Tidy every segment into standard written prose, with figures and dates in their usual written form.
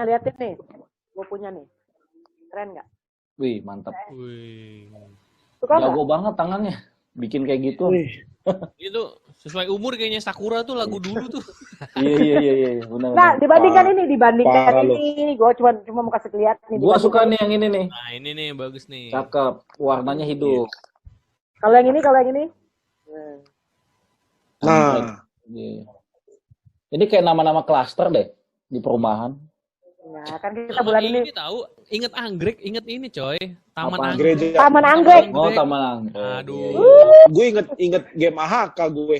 liatin nih. Gue punya nih. Keren nggak? Wih, mantap. Wih. Suka nggak? Jago banget tangannya. Bikin kayak gitu. Itu sesuai umur kayaknya Sakura tuh lagu dulu tuh. Iya, benar. Nah, dibandingkan Parah ini. Gue cuma mau kasih lihat nih. Gua suka nih yang ini nih. Nah, ini nih bagus nih. Cakep. Warnanya hidup. Kalau yang ini. Nah, Iya. Ini kayak nama-nama klaster deh di perumahan. Nah, kan kita Sama bulan ini. ini tahu, inget anggrek, inget ini coy. Taman Apa? anggrek. gereja. Taman Anggrek. Oh, Taman Anggrek. Aduh. Gue inget game AHK gue.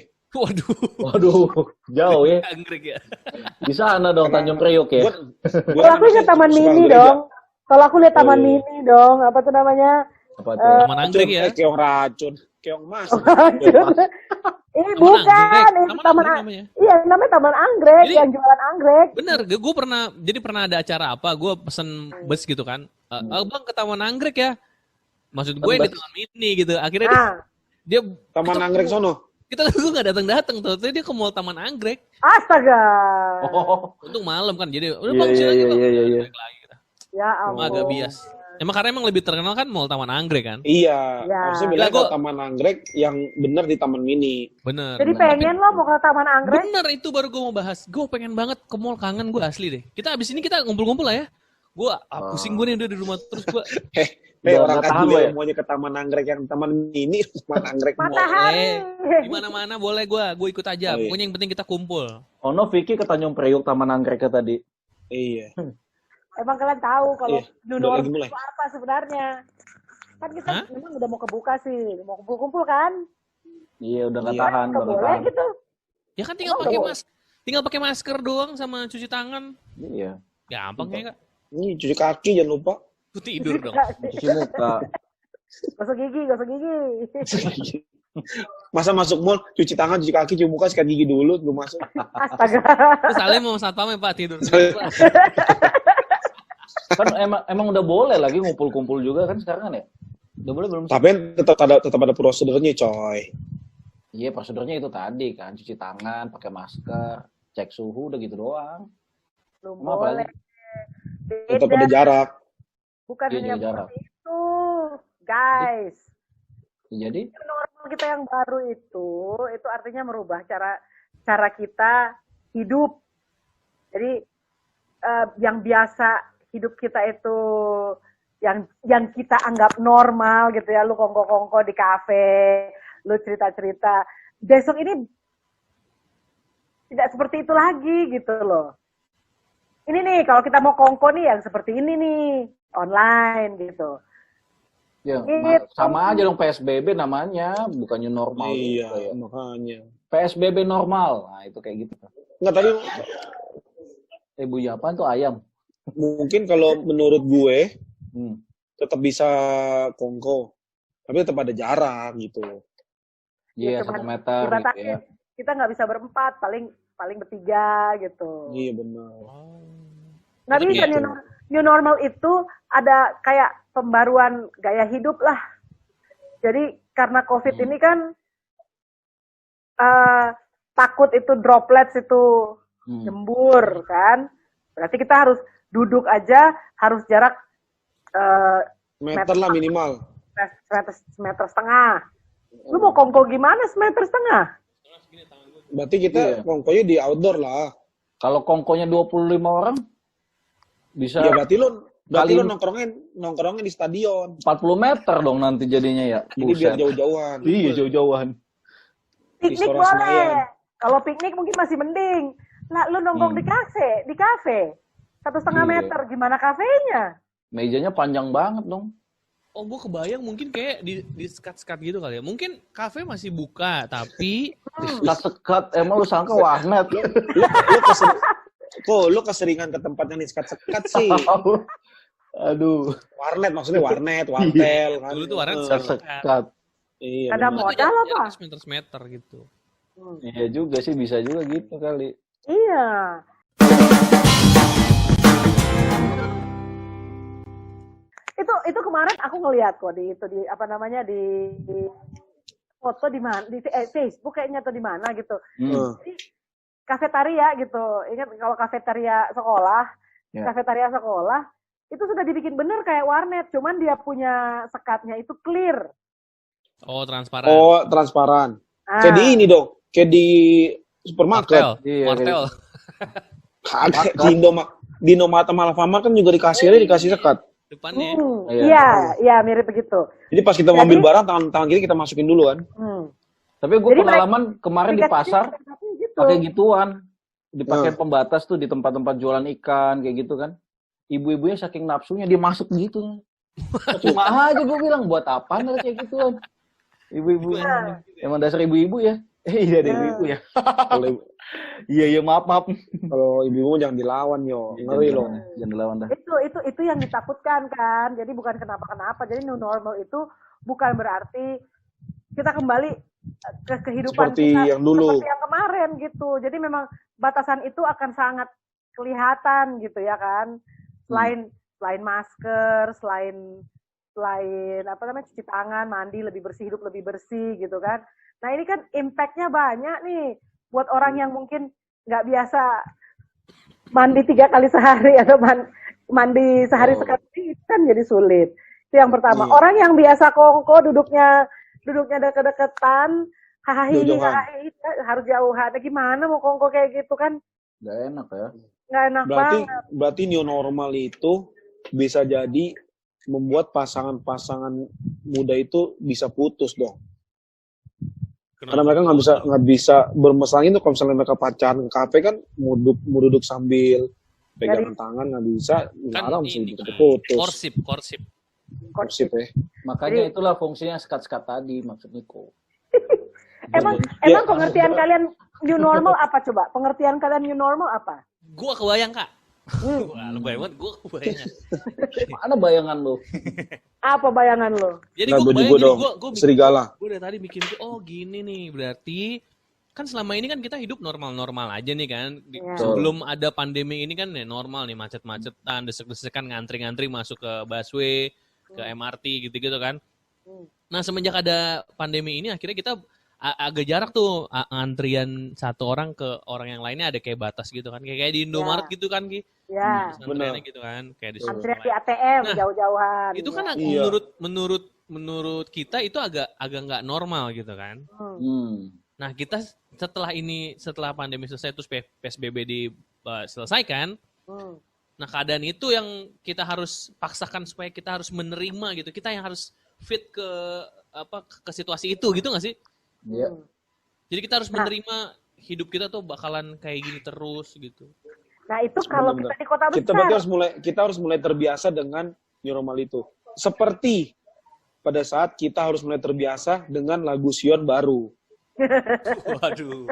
Waduh. Jauh ya. Anggrek ya. Di sana dong Tanjung Priok ya. Kalau aku lihat Taman Mini dong. Kalau aku lihat Taman Oh, iya. Mini dong. Apa tuh namanya? Apa tuh? Taman anggrek ya. Keong racun. Keong mas. Ini Taman bukan. Anggrek. Ini Taman Taman Anggrek Anggrek. namanya. Iya, namanya Taman Anggrek Jadi- yang jualan anggrek. Bener, gue pernah ada acara apa, gue pesen bus gitu kan. Bang ke Taman Anggrek ya. Maksud gue di Bus. Taman Mini gitu. Akhirnya Nah, dia Taman Anggrek sono. kita gue nggak datang tuh. Terus dia ke mall Taman Anggrek. astaga. Oh, Untung malam kan, jadi udah Iya, bang sini iya, aja bang. iya, iya. Balik lagi kita. Ya Emang ampun. agak bias. Karena emang lebih terkenal kan mall Taman Anggrek kan. Iya. Ya. Harusnya bilang Gua- kalau Taman Anggrek yang bener di Taman Mini. Bener. Jadi pengen lo mau ke Taman Anggrek? Bener itu baru gue mau bahas. Gue pengen banget ke mall, kangen gue asli deh. Kita abis ini kita ngumpul-ngumpul lah ya. Gue pusing gue nih udah di rumah terus gue. Udah Orang nggak kan tahan juga lo ya? yang maunya ke Taman Anggrek yang Taman Mini, Taman Anggrek Mall. Matahari. Di mana-mana boleh gue ikut aja. Oh, iya. Pokoknya yang penting kita kumpul. Ono Vicky ke Tanjung Priok Taman Anggrek tadi. Iya. Emang kalian tahu kalau Iya, new udah normal lagi mulai. itu apa sebenarnya? Kan kita Hah? memang udah mau kebuka sih, mau kumpul-kumpul kan? Iya, udah nggak Iya. tahan, Nggak udah nggak boleh tahan. gitu. Ya kan tinggal pakai masker doang sama cuci tangan. Iya. Gampang ya kak. Ini cuci kaki jangan lupa. Tuh tidur dong. Cuci muka. Gosok gigi. Masa masuk mall, cuci tangan, cuci kaki, cuci muka, sikat gigi dulu, belum masuk. Astaga. Terus Salim mau satpam ya pak tidur. Kan emang udah boleh lagi ngumpul-kumpul juga kan sekarang kan ya? Udah boleh belum sih? Tapi kan tetap ada prosedurnya, coy. Iya, prosedurnya itu tadi kan, cuci tangan, pakai masker, cek suhu, udah gitu doang. Belum Emang apa boleh. lagi? Tetap Beda. ada jarak. Bukan Iya, hanya jaga jarak. seperti itu, guys. Jadi, Normal kita yang baru itu artinya merubah cara kita hidup. Jadi yang biasa hidup kita itu yang kita anggap normal gitu ya, lu kongko-kongko di kafe, lu cerita-cerita. Besok ini tidak seperti itu lagi gitu loh. Ini nih kalau kita mau kongko nih yang seperti ini nih, online gitu. ya Gitu. sama aja dong PSBB namanya, bukannya normal. Iya, gitu ya. makanya. PSBB normal, nah itu kayak gitu. Nggak, tapi Bunyi apaan tuh ayam? mungkin kalau menurut gue, Hmm. tetap bisa kongko. Tapi tetap ada jarak gitu. Iya, cuman 1 meter gitu dibatasin. ya. Kita nggak bisa berempat, paling bertiga gitu. Iya benar. Nggak Itu bisa kayak- new normal itu ada kayak pembaruan gaya hidup lah. Jadi karena COVID ini kan takut itu droplets itu nyembur kan. Berarti kita harus duduk aja, harus jarak Meter lah minimal. semeter setengah. Lu mau kongko gimana semeter setengah? Berarti kita Iya. kongkonya di outdoor lah. Kalau kongkonya 25 orang, bisa Ya berarti lu Kali- nongkrongnya di stadion. 40 meter dong nanti jadinya ya. Jadi biar Buset. jauh-jauhan. Iya, jauh-jauhan. Piknik Istora boleh. Senayan. Kalau piknik mungkin masih mending. Lah lu nongkrong di kafe. 1,5 Iya. meter, gimana kafenya? Mejanya panjang banget dong. Oh gue kebayang mungkin kayak di sekat-sekat gitu kali ya. Mungkin kafe masih buka tapi Sekat-sekat, emang lu sangka warnet? Lu keseringan ke tempat yang disekat-sekat sih. Aduh, Warnet maksudnya warnet, wartel kan. dulu tuh warnet sekat. Iya. Ada benar. modal apa? Semeter gitu. Iya juga sih, bisa juga gitu kali. Iya. Itu kemarin aku ngeliat kok di foto di mana di Facebook kayaknya atau di mana gitu. Hmm. Jadi kafetaria gitu. Ingat kalau kafetaria sekolah Ya. kafetaria sekolah itu sudah dibikin bener kayak warnet, cuman dia punya sekatnya itu clear. Oh, transparan. Oh, transparan. Ah, Kayak di ini dong, kayak di supermarket. Wartel. Iya, Wartel. Ada di Indomaret sama Alfamart kan juga di kasirnya dikasih sekat. Depannya. iya, iya mirip begitu. Jadi pas kita mau ambil barang, tangan kiri kita masukin dulu kan. Tapi gue Jadi pengalaman kemarin di pasar gitu. pakai gituan, dipakai pembatas tuh di tempat-tempat jualan ikan kayak gitu kan. Ibu-ibunya saking nafsunya dia masuk gitu. Cuma aja gue bilang buat apa ada kayak gituan. Ibu-ibu emang dasar ibu-ibu ya. Iya ada ibu-ibu ya. Iya maaf. Kalau ibu-ibu jangan dilawan yo, ngeri loh. Jangan dilawan dah. Itu yang ditakutkan kan. Jadi bukan kenapa-kenapa. Jadi new normal itu bukan berarti kita kembali ke kehidupan Seperti kita yang dulu. seperti yang kemarin gitu. Jadi memang batasan itu akan sangat kelihatan gitu ya kan. Selain masker, selain apa namanya cuci tangan, mandi lebih bersih, hidup lebih bersih gitu kan. Nah ini kan impact-nya banyak nih buat orang yang mungkin nggak biasa mandi 3 kali sehari atau mandi sehari sekali kan jadi sulit. Itu yang pertama. Orang yang biasa kongko duduknya deket-deketan, hahihi harus jauhan. Gimana mau kongko kayak gitu kan? Gak enak ya. Nggak enak banget. Berarti new normal itu bisa jadi membuat pasangan-pasangan muda itu bisa putus dong. Karena mereka nggak bisa bermesraan itu kalau misalnya mereka pacaran ke kafe kan mau duduk sambil pegangan tangan nggak bisa, Kan bisa ini putus. Korsip. Ya. Makanya itulah fungsinya sekat-sekat tadi maksud Niko. Emang pengertian kalian new normal apa coba? Pengertian kalian new normal apa? Gua kebayang, Kak. Wah, lu bayang banget, gua kebayang. Mana bayangan lu? Apa bayangan lo? Jadi Nah, gua gua kebayang, juga jadi dong, gua serigala. Gue dari tadi mikir, oh gini nih, berarti kan selama ini kan kita hidup normal-normal aja nih kan. Sebelum ada pandemi ini kan ya normal nih, macet-macetan, desek-desekan, ngantri-ngantri masuk ke busway, ke MRT gitu-gitu kan. Nah semenjak ada pandemi ini akhirnya kita agak jarak tuh antrian satu orang ke orang yang lainnya ada kayak batas gitu kan. Kayak di Indomaret gitu kan Ki. Ya. Antriannya gitu kan. Kayak di Antrian di ATM jauh-jauhan. Itu kan menurut kita itu agak nggak normal gitu kan. Nah kita setelah pandemi selesai terus PSBB diselesaikan, nah keadaan itu yang kita harus paksakan supaya kita harus menerima gitu. Kita yang harus fit ke situasi itu gitu nggak sih? Iya. Jadi kita harus menerima hidup kita tuh bakalan kayak gini terus gitu. Nah itu kalau kita di kota besar. Kita harus mulai terbiasa dengan new normal itu. Seperti pada saat kita harus mulai terbiasa dengan lagu Sion baru. Waduh.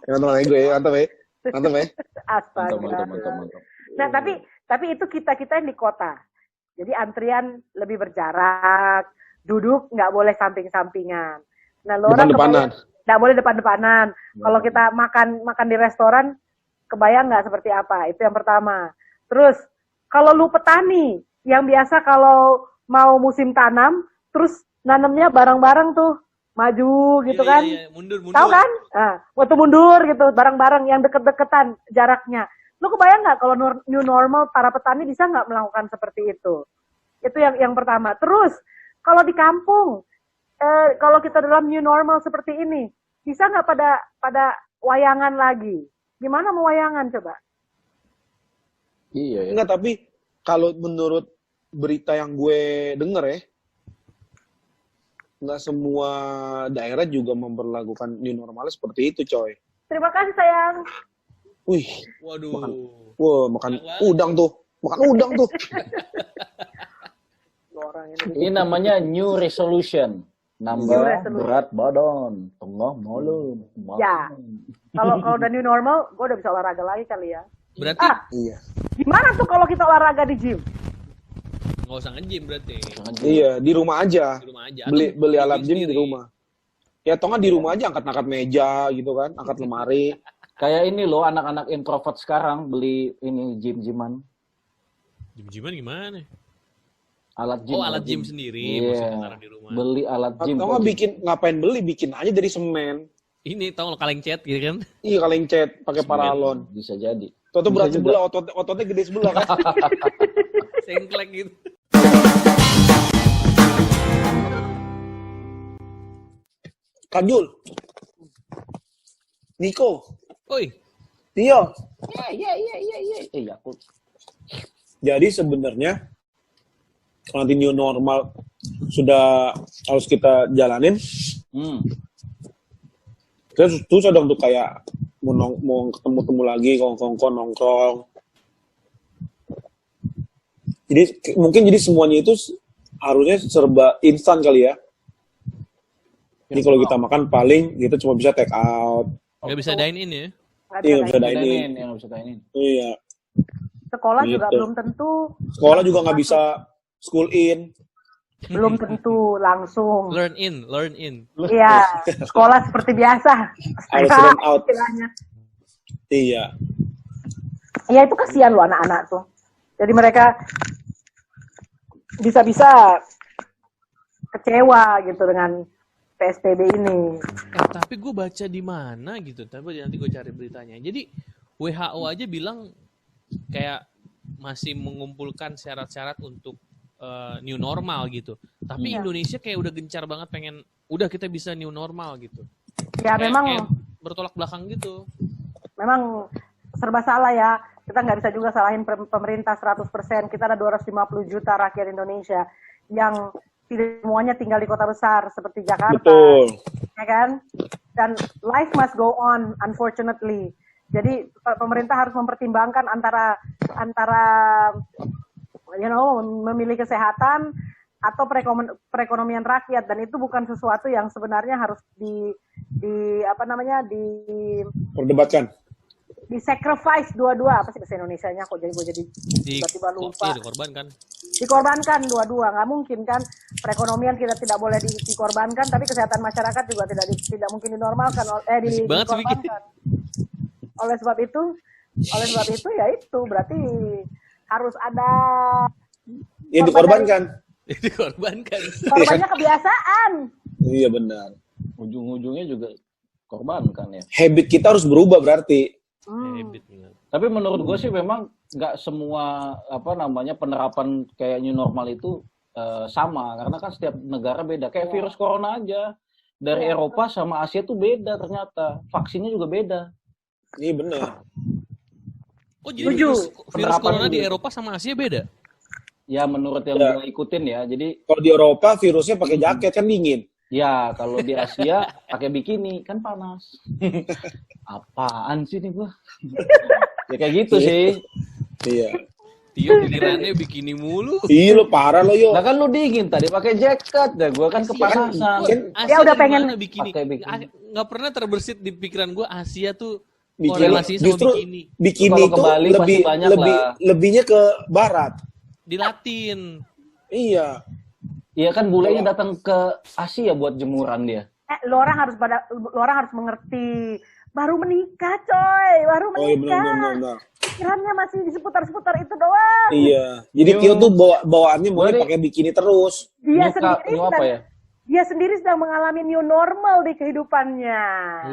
Mantap ya. Astaga. Mantap. Nah tapi itu kita yang di kota. Jadi antrian lebih berjarak, duduk nggak boleh samping-sampingan. Nah, depan-depanan. Nggak boleh depan-depanan. Kalau kita makan di restoran, kebayang nggak seperti apa? Itu yang pertama. Terus kalau lu petani yang biasa kalau mau musim tanam, terus nanamnya bareng-bareng tuh maju gitu kan? Iya, mundur. Tahu kan? Nah, waktu mundur gitu, bareng-bareng yang deket-deketan jaraknya. Lu kebayang nggak kalau new normal para petani bisa nggak melakukan seperti itu? Itu yang pertama. Terus kalau di kampung, kalau kita dalam new normal seperti ini, bisa nggak pada wayangan lagi? Gimana mau wayangan coba? Iya ya. Enggak, tapi kalau menurut berita yang gue denger ya, nggak semua daerah juga memperlakukan new normal seperti itu, coy. Terima kasih sayang. Wih, Waduh. makan udang tuh. Ini namanya new resolution. Nambah berat badan, tengah malam. Ya. Kalau udah new normal, gue udah bisa olahraga lagi kali ya. Berarti Iya. Gimana tuh kalau kita olahraga di gym? nggak usah nge-gym berarti. Iya, di rumah aja. Di rumah aja. Beli alat gym sendiri. di rumah. Ya atau nggak di rumah aja angkat meja gitu kan, angkat lemari. Kayak ini loh anak-anak introvert sekarang beli ini gym-gyman. Gym-gyman gimana? Alat gym. Oh, alat gym sendiri. Iya. Di rumah. Beli alat gym. Atau nggak bikin aja dari semen. Ini tau lo kaleng cat gitu kan? Iya, kaleng cat pakai Semen. paralon. Bisa jadi. Toto berat Bisa sebelah, ototnya gede sebelah kan. Sengklek gitu. Kajul, Niko, Oi, Tio. Iya. Aku. Jadi sebenarnya nanti new normal sudah harus kita jalanin. Kita susah dong tuh kayak mau ketemu lagi, nongkrong. Jadi mungkin semuanya itu harusnya serba instan kali ya. Jadi kalau kita makan paling kita cuma bisa take out. nggak bisa dine in ya? Iya, nggak bisa Nggak dine-in. bisa dine-in. Iya. Sekolah juga Gitu. belum tentu. Sekolah juga nggak bisa school in. Belum tentu langsung. Learn in. Iya, sekolah seperti biasa. Harus Setengah run out. istilahnya. Iya. Ya itu kasihan loh anak-anak tuh. Jadi mereka bisa-bisa kecewa gitu dengan PSBB ini. Tapi gue baca di mana gitu. Tapi nanti gue cari beritanya. Jadi WHO aja bilang kayak masih mengumpulkan syarat-syarat untuk new normal gitu. Tapi Iya. Indonesia kayak udah gencar banget pengen, udah kita bisa new normal gitu. Ya Kayak memang bertolak belakang gitu. memang serba salah ya. Kita nggak bisa juga salahin pemerintah 100%. Kita ada 250 juta rakyat Indonesia yang tidak semuanya tinggal di kota besar seperti Jakarta. Betul. Ya kan? Dan life must go on, unfortunately. Jadi pemerintah harus mempertimbangkan antara memilih kesehatan atau perekonomian rakyat, dan itu bukan sesuatu yang sebenarnya harus Perdebatkan. di sacrifice dua-dua. Apa sih bahasa Indonesianya, kok gue jadi tiba-tiba lupa. Dikorbankan. Dikorbankan dua-dua, nggak mungkin kan. Perekonomian kita tidak boleh dikorbankan, tapi kesehatan masyarakat juga tidak mungkin dinormalkan, dikorbankan. Oleh sebab itu ya itu berarti harus ada Dikorbankan. Dikorbankan. korbannya kebiasaan. Iya benar. Ujung-ujungnya juga korbankan ya. Habit kita harus berubah berarti. Habit, bener. Tapi menurut gue sih memang nggak semua penerapan kayak new normal itu sama, karena kan setiap negara beda. Kayak virus corona aja dari Eropa sama Asia tuh beda ternyata. Vaksinnya juga beda. Iya benar. Oh jadi virus corona di Eropa sama Asia beda? Ya menurut yang gue ikutin ya. Jadi kalau di Eropa virusnya pakai jaket kan dingin. ya kalau di Asia pakai bikini kan panas. Apaan sih nih gua? Ya kayak gitu sih. Iya. Tio pikirannya bikini mulu. Iya lo parah lo yo. Nah kan lu dingin tadi pakai jaket, dah gua kan kepanasan. Asia udah dari pengen mana bikini. pakai bikini. Nggak pernah terbersit di pikiran gue Asia tuh Bikini. korelasinya sama Justru bikini. bikini Kalau itu ke Bali pasti banyak lah. lebihnya ke barat. Di Latin. Iya. Iya kan bulenya datang ke Asia buat jemuran dia. Lo orang harus mengerti. Baru menikah, coy. Baru Oh iya menikah. benar. Pikirannya masih di seputar-seputar itu doang. Iya. Jadi Tio tuh bawaannya mau pakai bikini terus. Dia sendiri sedang mengalami new normal di kehidupannya.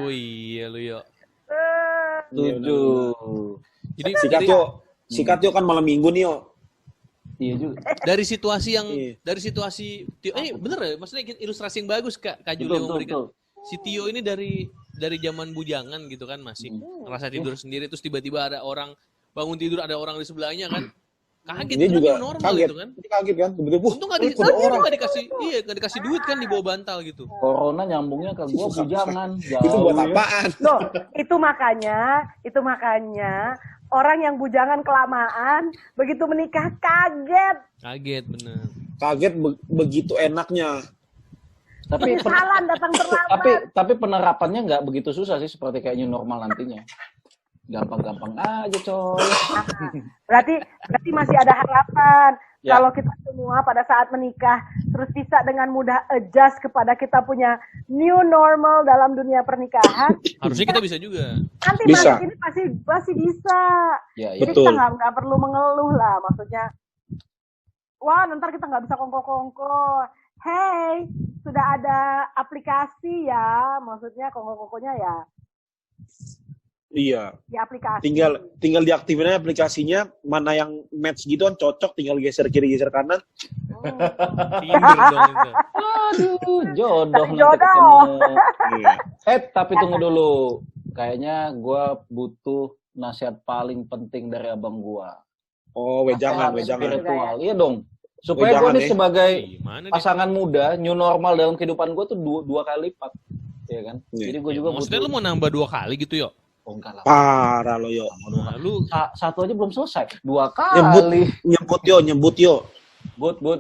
Oh iya lu yo. Setuju. Jadi Sikat Tio kan malam minggu nih yo. Iya juga. dari situasi Tio ini bener ya, maksudnya ilustrasi yang bagus Kak Juli memberikan. Si Tio ini dari zaman bujangan gitu kan, masih ngerasa tidur sendiri, terus tiba-tiba ada orang bangun tidur, ada orang di sebelahnya kan, kaget. Dia juga normal kaget gitu kan. Dia kaget kan, tiba-tiba Untung nggak dikasih duit kan dibawa bantal gitu. Corona nyambungnya ke gua bujangan. itu buat apaan? Loh, itu makanya orang yang bujangan kelamaan begitu menikah kaget. Kaget bener. Kaget begitu enaknya. Tapi Penyesalan datang terlambat. tapi penerapannya nggak begitu susah sih, seperti kayak new normal nantinya. Gampang-gampang aja, coy. Berarti masih ada harapan. Ya. Kalau kita semua pada saat menikah terus bisa dengan mudah adjust kepada kita punya new normal dalam dunia pernikahan, Harusnya kita bisa juga. nanti Bisa. masuk ini pasti bisa. Ya, Jadi Betul. kita nggak perlu mengeluh lah, maksudnya. Wah, ntar kita nggak bisa kongko-kongko. Hey, sudah ada aplikasi ya, maksudnya kongko-kongkonya ya Iya. di aplikasi. Tinggal diaktifin aja aplikasinya, mana yang match gitu kan cocok, tinggal geser kiri geser kanan. Tinder dong itu. Aduh, jodoh nanti Jodoh. ketemu. Iya. Tapi tunggu dulu. Kayaknya gue butuh nasihat paling penting dari abang gue. Oh, jangan. Spiritual, iya dong. Supaya gue jangan, nih sebagai Gimana nih? pasangan muda, new normal dalam kehidupan gue tuh dua kali lipat. Iya kan? Iya. Jadi gue juga Maksudnya butuh. lu mau nambah 2 kali gitu, Yo? Oh, enggak lah. Parah lo, Yo. Nah, lu Satu aja belum selesai. 2 Nyebut, kali. nyebut yo. But. Nah,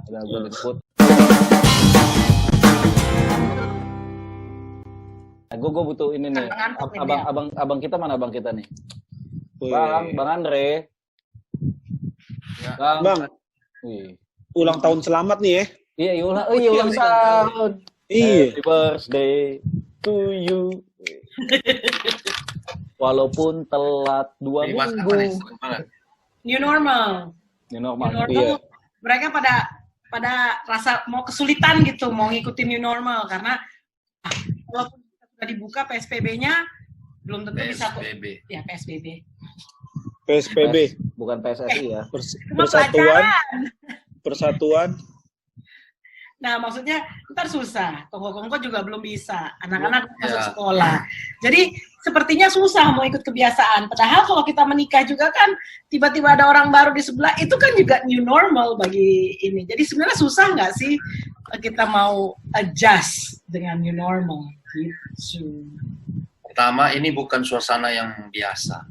udah gue nyebut. Nah, gue butuh ini nih. Abang kita mana abang kita nih? Bang Andre. Ya. Bang. Wih. Ulang tahun selamat nih ya. Iya, ulang tahun. Iya. Happy birthday to you. Walaupun telat 2 minggu. New normal. New normal. Iya. Mereka pada rasa mau kesulitan gitu, mau ngikutin new normal karena walaupun sudah dibuka PSBB-nya belum tentu bisa kok. Ya PSBB. PSBB. Bukan PSSI ya. Persatuan. Nah, maksudnya ntar susah. Kongko-kongko juga belum bisa. Anak-anak masuk sekolah. Jadi sepertinya susah mau ikut kebiasaan. Padahal kalau kita menikah juga kan tiba-tiba ada orang baru di sebelah, itu kan juga new normal bagi ini. Jadi sebenarnya susah nggak sih kita mau adjust dengan new normal? Gitu. Pertama, ini bukan suasana yang biasa.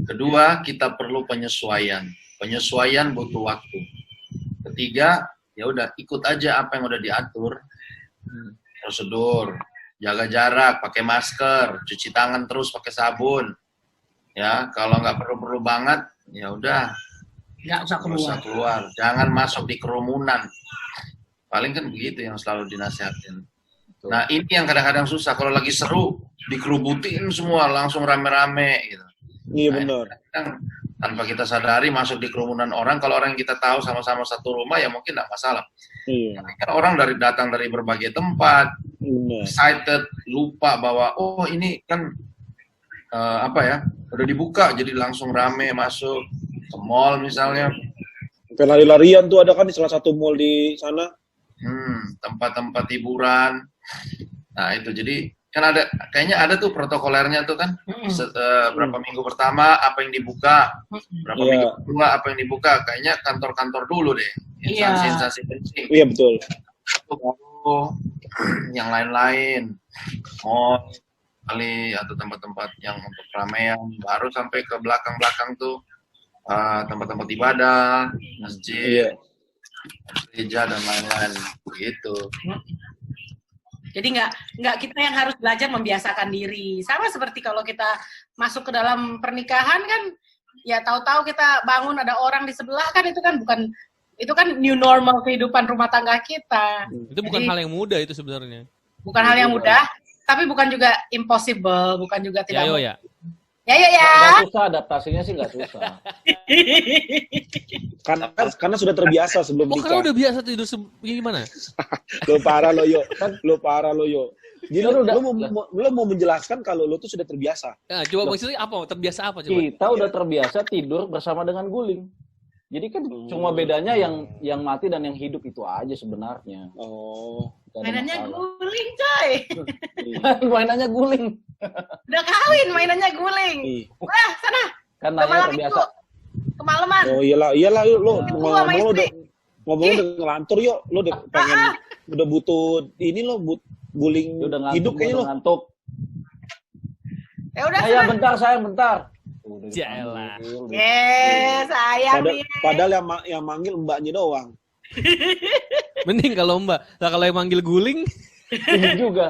Kedua, kita perlu penyesuaian. Penyesuaian butuh waktu. Ketiga, ya udah ikut aja apa yang udah diatur. Prosedur, jaga jarak, pakai masker, cuci tangan terus pakai sabun. Ya, kalau nggak perlu-perlu banget, ya udah Nggak usah keluar. Jangan masuk di kerumunan. Paling kan begitu yang selalu dinasihatin. Nah, ini yang kadang-kadang susah. Kalau lagi seru, dikerubutin semua, langsung rame-rame gitu. Iya benar. Tanpa kita sadari masuk di kerumunan orang, kalau orang yang kita tahu sama-sama satu rumah ya mungkin nggak masalah. Iya. Kan orang datang dari berbagai tempat, Benar. excited, lupa bahwa oh ini kan udah dibuka, jadi langsung rame masuk ke mall misalnya. Lari-larian tuh ada kan di salah satu mall di sana. Tempat-tempat hiburan. Nah itu jadi kan kayaknya ada tuh protokolernya tuh kan. Berapa minggu pertama apa yang dibuka, berapa minggu kedua apa yang dibuka. Kayaknya kantor-kantor dulu deh, instansi penting. Iya betul. Yang lain-lain, mall kali atau tempat-tempat yang untuk keramaian, baru sampai ke belakang-belakang tuh tempat-tempat ibadah, masjid, gereja dan lain-lain gitu. Jadi nggak kita yang harus belajar membiasakan diri. Sama seperti kalau kita masuk ke dalam pernikahan kan, ya tahu-tahu kita bangun ada orang di sebelah kan itu kan new normal kehidupan rumah tangga kita. itu bukan hal yang mudah itu sebenarnya. Bukan hal yang mudah, tapi bukan juga impossible, bukan juga tidak Ya. Ya. Nggak susah, adaptasinya sih nggak susah. Karena sudah terbiasa sebelum nikah. Karena udah biasa tidur gimana? Lo parah lo yo. Jadi lo mau menjelaskan kalau lo tuh sudah terbiasa. Nah, coba maksudnya apa? Terbiasa apa coba? Kita udah terbiasa tidur bersama dengan guling. Jadi kan cuma bedanya yang mati dan yang hidup itu aja sebenarnya. Oh. Mainannya guling, coy. Mainannya guling. Udah kawin, mainannya guling. Wah, sana. Kan nanya terbiasa. Kemalaman. Oh iyalah lo ngomong udah ngelantur yo. Lo udah pengen udah butuh ini lo guling hidup kayaknya lo. Ngantuk. Ya udah. Bentar sayang, bentar. Jalan. Sayang nih. Padahal yang manggil mbaknya doang. Mending kalau Mbak. Nah, kalau yang manggil guling ini juga.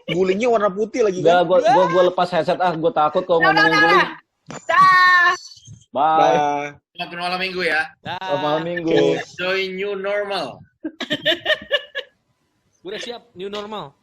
Gulingnya warna putih lagi kan. Gua lepas headset gue takut kalau ngomongin guling. Dah. Bye. Selamat malam minggu ya. Selamat malam minggu. Enjoy new normal. Udah siap new normal.